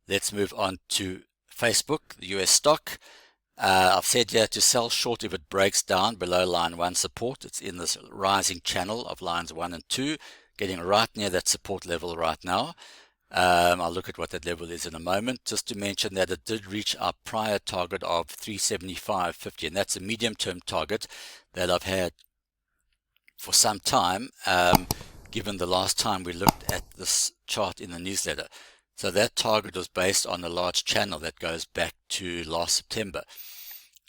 Let's move on to Facebook, the US stock. I've said here to sell short if it breaks down below line 1 support. It's in this rising channel of lines 1 and 2, getting right near that support level right now. I'll look at what that level is in a moment. Just to mention that it did reach our prior target of 375.50, and that's a medium-term target that I've had for some time, given the last time we looked at this chart in the newsletter. So that target was based on a large channel that goes back to last September.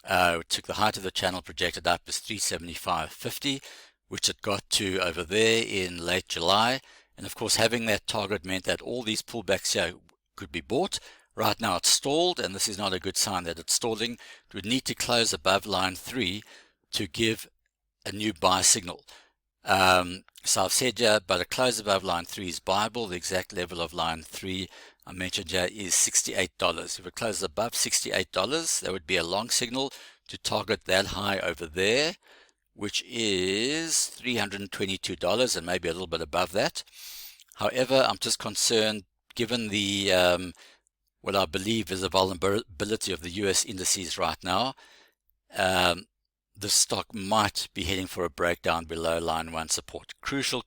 We took the height of the channel projected up as 375.50, which it got to over there in late July. And of course, having that target meant that all these pullbacks here could be bought. Right now it's stalled, and this is not a good sign that it's stalling. It would need to close above line 3 to give a new buy signal. So I've said here, but a close above line 3 is buyable. The exact level of line 3 I mentioned here is $68. If it closes above $68, that would be a long signal to target that high over there, which is $322 and maybe a little bit above that. However, I'm just concerned, given the what I believe is the vulnerability of the US indices right now. The stock might be heading for a breakdown below line 1 support. Crucial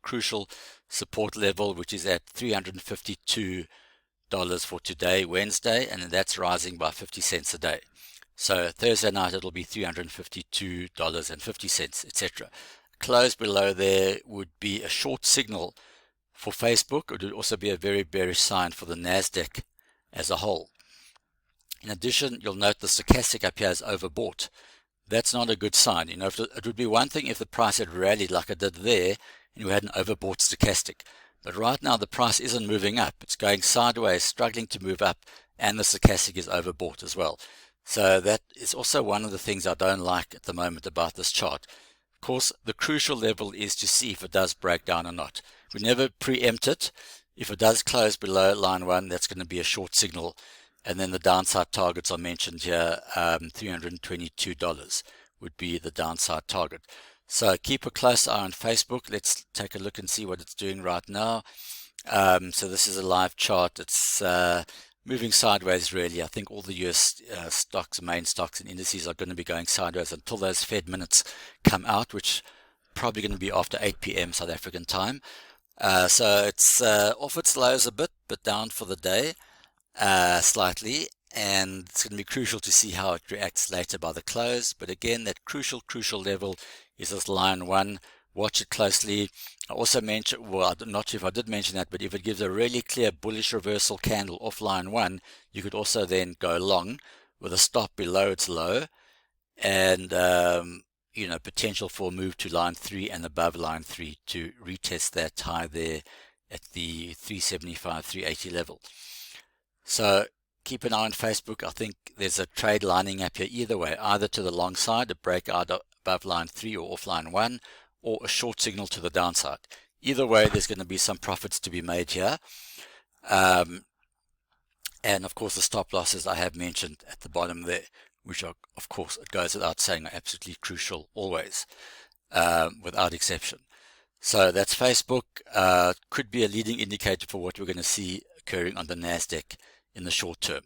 support level, which is at $352 for today, Wednesday, and that's rising by 50 cents a day. So Thursday night it'll be $352.50, etc. Close below there would be a short signal for Facebook. It would also be a very bearish sign for the Nasdaq as a whole. In addition, you'll note the stochastic up here is overbought. That's not a good sign. You know, it would be one thing if the price had rallied like it did there and you had an overbought stochastic. But right now the price isn't moving up. It's going sideways, struggling to move up, and the stochastic is overbought as well. So that is also one of the things I don't like at the moment about this chart. Of course, the crucial level is to see if it does break down or not. We never preempt it. If it does close below line 1, that's going to be a short signal. And then the downside targets are mentioned here. $322 would be the downside target. So keep a close eye on Facebook. Let's take a look and see what it's doing right now. So this is a live chart. It's moving sideways really. I think all the US stocks, main stocks and indices are going to be going sideways until those Fed minutes come out, which probably going to be after 8 p.m. South African time. So it's off its lows a bit, but down for the day. Slightly, and it's going to be crucial to see how it reacts later by the close. But again, that crucial level is this line 1. Watch it closely. I also mentioned, well, I'm not sure if I did mention that, but if it gives a really clear bullish reversal candle off line 1, you could also then go long with a stop below its low, and you know, potential for a move to line 3 and above line 3 to retest that high there at the 375, 380 level. So keep an eye on Facebook. I think there's a trade lining up here either way, either to the long side, a breakout above line 3 or off line 1, or a short signal to the downside. Either way, there's going to be some profits to be made here. And of course, the stop losses I have mentioned at the bottom there, which are, of course, it goes without saying, are absolutely crucial always, without exception. So that's Facebook. Could be a leading indicator for what we're going to see occurring on the Nasdaq in the short term.